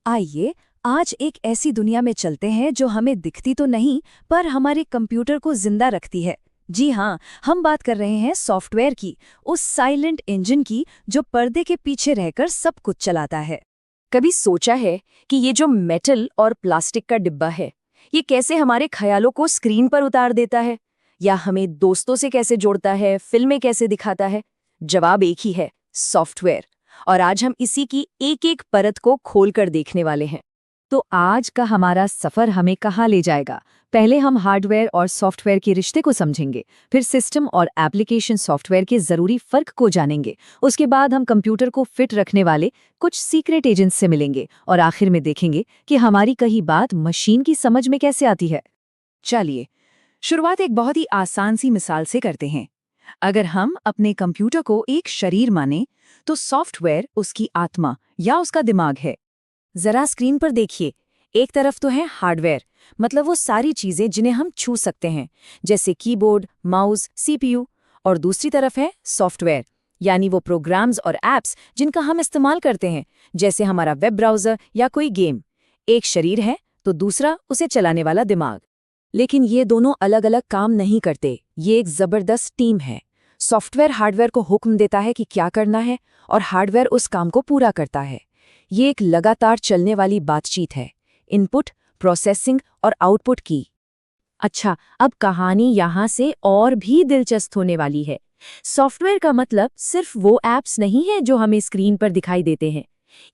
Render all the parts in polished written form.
आइए आज एक ऐसी दुनिया में चलते हैं जो हमें दिखती तो नहीं पर हमारे कंप्यूटर को जिंदा रखती है। जी हाँ, हम बात कर रहे हैं सॉफ्टवेयर की, उस साइलेंट इंजन की जो पर्दे के पीछे रहकर सब कुछ चलाता है। कभी सोचा है कि ये जो मेटल और प्लास्टिक का डिब्बा है, ये कैसे हमारे ख्यालों को स्क्रीन पर उतार देता है, या हमें दोस्तों से कैसे जोड़ता है, फिल्में कैसे दिखाता है? जवाब एक ही है, सॉफ्टवेयर। और आज हम इसी की एक एक परत को खोलकर देखने वाले हैं। तो आज का हमारा सफर हमें कहाँ ले जाएगा? पहले हम हार्डवेयर और सॉफ्टवेयर के रिश्ते को समझेंगे, फिर सिस्टम और एप्लीकेशन सॉफ्टवेयर के जरूरी फर्क को जानेंगे। उसके बाद हम कंप्यूटर को फिट रखने वाले कुछ सीक्रेट एजेंट्स से मिलेंगे और आखिर में देखेंगे कि हमारी कही बात मशीन की समझ में कैसे आती है। चलिए, शुरुआत एक बहुत ही आसान सी मिसाल से करते हैं। अगर हम अपने कंप्यूटर को एक शरीर माने, तो सॉफ्टवेयर उसकी आत्मा या उसका दिमाग है। जरा स्क्रीन पर देखिए, एक तरफ तो है हार्डवेयर, मतलब वो सारी चीजें जिन्हें हम छू सकते हैं, जैसे कीबोर्ड, माउस, सीपीयू, और दूसरी तरफ है सॉफ्टवेयर, यानी वो प्रोग्राम्स और एप्स जिनका हम इस्तेमाल करते हैं, जैसे हमारा वेब ब्राउज़र या कोई गेम। एक शरीर है तो दूसरा उसे चलाने वाला दिमाग। लेकिन ये दोनों अलग अलग काम नहीं करते, ये एक जबरदस्त टीम है। सॉफ्टवेयर हार्डवेयर को हुक्म देता है कि क्या करना है, और हार्डवेयर उस काम को पूरा करता है। ये एक लगातार चलने वाली बातचीत है, इनपुट, प्रोसेसिंग और आउटपुट की। अच्छा, अब कहानी यहाँ से और भी दिलचस्प होने वाली है। सॉफ्टवेयर का मतलब सिर्फ वो ऐप्स नहीं है जो हमें स्क्रीन पर दिखाई देते हैं।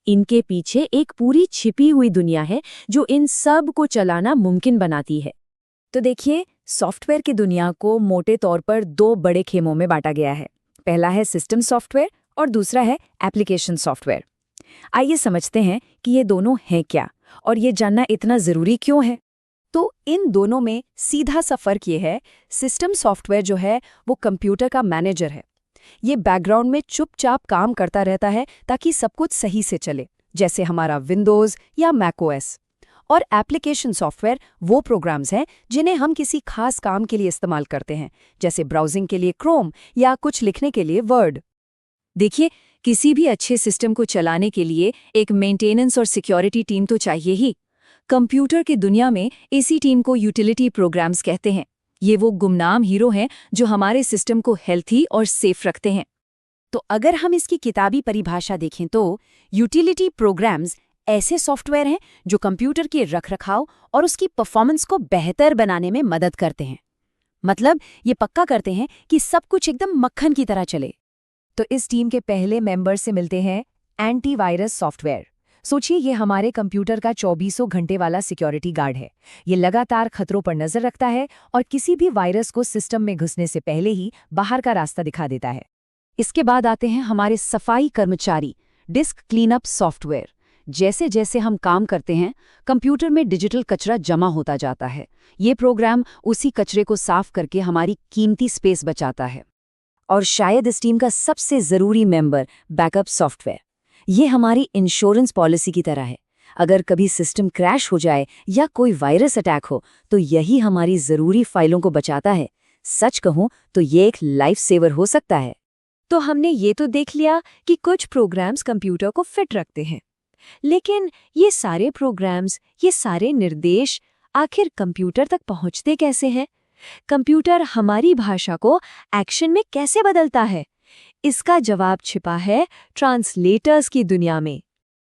इनके पीछे एक पूरी छिपी हुई दुनिया है जो इन सब को चलाना मुमकिन बनाती है। तो देखिए, सॉफ्टवेयर की दुनिया को मोटे तौर पर दो बड़े खेमों में बांटा गया है। पहला है सिस्टम सॉफ्टवेयर और दूसरा है एप्लीकेशन सॉफ्टवेयर। आइए समझते हैं कि ये दोनों हैं क्या और ये जानना इतना ज़रूरी क्यों है। तो इन दोनों में सीधा सा फर्क ये है, सिस्टम सॉफ्टवेयर जो है वो कंप्यूटर का मैनेजर है। ये बैकग्राउंड में चुपचाप काम करता रहता है ताकि सब कुछ सही से चले, जैसे हमारा विंडोज़ या मैकओएस। और एप्लीकेशन सॉफ्टवेयर वो प्रोग्राम्स हैं जिन्हें हम किसी खास काम के लिए इस्तेमाल करते हैं, जैसे ब्राउजिंग के लिए क्रोम या कुछ लिखने के लिए वर्ड। देखिए, किसी भी अच्छे सिस्टम को चलाने के लिए एक मेंटेनेंस और सिक्योरिटी टीम तो चाहिए ही। कंप्यूटर की दुनिया में इसी टीम को यूटिलिटी प्रोग्राम्स कहते हैं। ये वो गुमनाम हीरो हैं जो हमारे सिस्टम को हेल्थी और सेफ रखते हैं। तो अगर हम इसकी किताबी परिभाषा देखें तो यूटिलिटी प्रोग्राम्स ऐसे सॉफ्टवेयर हैं जो कंप्यूटर के रखरखाव और उसकी परफॉर्मेंस को बेहतर बनाने में मदद करते हैं। मतलब ये पक्का करते हैं कि सब कुछ एकदम मक्खन की तरह चले। तो इस टीम के पहले मेंबर से मिलते हैं एंटीवायरस सॉफ्टवेयर। सोचिए, ये हमारे कंप्यूटर का 24 घंटे वाला सिक्योरिटी गार्ड है। ये लगातार खतरों पर नजर रखता है और किसी भी वायरस को सिस्टम में घुसने से पहले ही बाहर का रास्ता दिखा देता है। इसके बाद आते हैं हमारे सफाई कर्मचारी, डिस्क क्लीनअप सॉफ्टवेयर। जैसे जैसे हम काम करते हैं, कंप्यूटर में डिजिटल कचरा जमा होता जाता है। ये प्रोग्राम उसी कचरे को साफ करके हमारी कीमती स्पेस बचाता है। और शायद इस टीम का सबसे ज़रूरी मेंबर बैकअप सॉफ्टवेयर। ये हमारी इंश्योरेंस पॉलिसी की तरह है। अगर कभी सिस्टम क्रैश हो जाए या कोई वायरस अटैक हो, तो यही हमारी ज़रूरी फाइलों को बचाता है। सच कहूँ तो ये एक लाइफ सेवर हो सकता है। तो हमने ये तो देख लिया कि कुछ प्रोग्राम्स कंप्यूटर को फिट रखते हैं, लेकिन ये सारे प्रोग्राम्स, ये सारे निर्देश आखिर कंप्यूटर तक पहुँचते कैसे हैं? कंप्यूटर हमारी भाषा को एक्शन में कैसे बदलता है? इसका जवाब छिपा है ट्रांसलेटर्स की दुनिया में।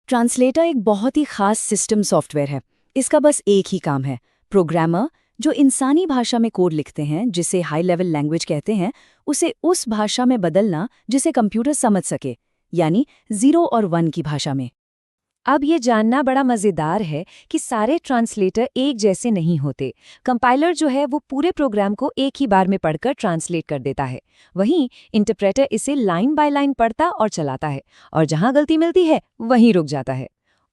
ट्रांसलेटर एक बहुत ही खास सिस्टम सॉफ्टवेयर है। इसका बस एक ही काम है, प्रोग्रामर जो इंसानी भाषा में कोड लिखते हैं, जिसे हाई लेवल लैंग्वेज कहते हैं, उसे उस भाषा में बदलना जिसे कंप्यूटर समझ सके, यानी 0 और 1 की भाषा में। अब ये जानना बड़ा मज़ेदार है कि सारे ट्रांसलेटर एक जैसे नहीं होते। कंपाइलर जो है वो पूरे प्रोग्राम को एक ही बार में पढ़कर ट्रांसलेट कर देता है। वहीं इंटरप्रेटर इसे लाइन बाय लाइन पढ़ता और चलाता है, और जहां गलती मिलती है वहीं रुक जाता है।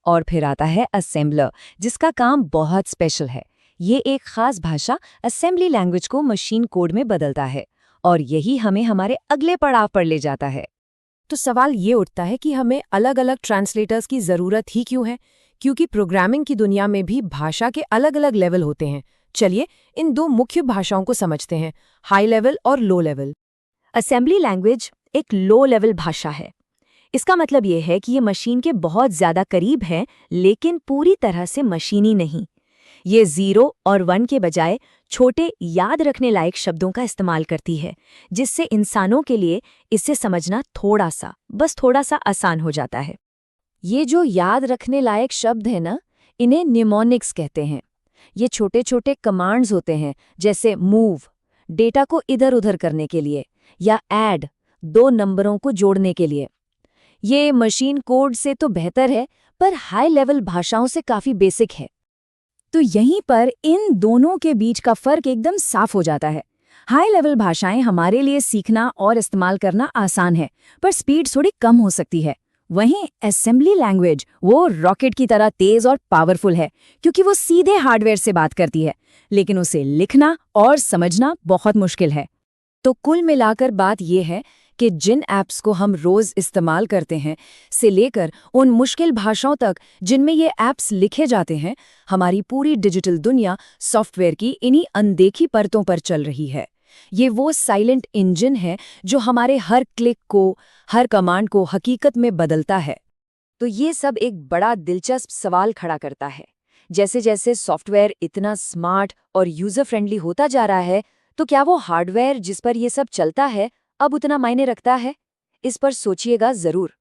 और फिर आता है असेंबलर, जिसका काम बहुत स्पेशल है। ये एक खास भाषा, असेंबली लैंग्वेज को मशीन कोड में बदलता है, और यही हमें हमारे अगले पड़ाव पर ले जाता है। तो सवाल ये उठता है कि हमें अलग अलग ट्रांसलेटर्स की ज़रूरत ही क्यों है, क्योंकि प्रोग्रामिंग की दुनिया में भी भाषा के अलग अलग लेवल होते हैं। चलिए इन दो मुख्य भाषाओं को समझते हैं, हाई लेवल और लो लेवल। असेंबली लैंग्वेज एक लो लेवल भाषा है। इसका मतलब ये है कि ये मशीन के बहुत ज्यादा करीब है, लेकिन पूरी तरह से मशीनी नहीं। ये 0 और 1 के बजाय छोटे याद रखने लायक शब्दों का इस्तेमाल करती है, जिससे इंसानों के लिए इसे समझना बस थोड़ा सा आसान हो जाता है। ये जो याद रखने लायक शब्द है ना, इन्हें निमोनिक्स कहते हैं। ये छोटे छोटे कमांड्स होते हैं, जैसे मूव डेटा को इधर उधर करने के लिए, या ऐड 2 नंबरों को जोड़ने के लिए। ये मशीन कोड से तो बेहतर है, पर हाई लेवल भाषाओं से काफी बेसिक है। तो यहीं पर इन दोनों के बीच का फर्क एकदम साफ हो जाता है। हाई लेवल भाषाएं हमारे लिए सीखना और इस्तेमाल करना आसान है, पर स्पीड थोड़ी कम हो सकती है। वहीं असेंबली लैंग्वेज वो रॉकेट की तरह तेज और पावरफुल है, क्योंकि वो सीधे हार्डवेयर से बात करती है, लेकिन उसे लिखना और समझना बहुत मुश्किल है। तो कुल मिलाकर बात यह है कि जिन ऐप्स को हम रोज इस्तेमाल करते हैं से लेकर उन मुश्किल भाषाओं तक जिनमें ये ऐप्स लिखे जाते हैं, हमारी पूरी डिजिटल दुनिया सॉफ्टवेयर की इन्हीं अनदेखी परतों पर चल रही है। ये वो साइलेंट इंजन है जो हमारे हर क्लिक को, हर कमांड को हकीकत में बदलता है। तो ये सब एक बड़ा दिलचस्प सवाल खड़ा करता है। जैसे जैसे सॉफ्टवेयर इतना स्मार्ट और यूजर फ्रेंडली होता जा रहा है, तो क्या वो हार्डवेयर जिस पर ये सब चलता है अब उतना मायने रखता है? इस पर सोचिएगा जरूर।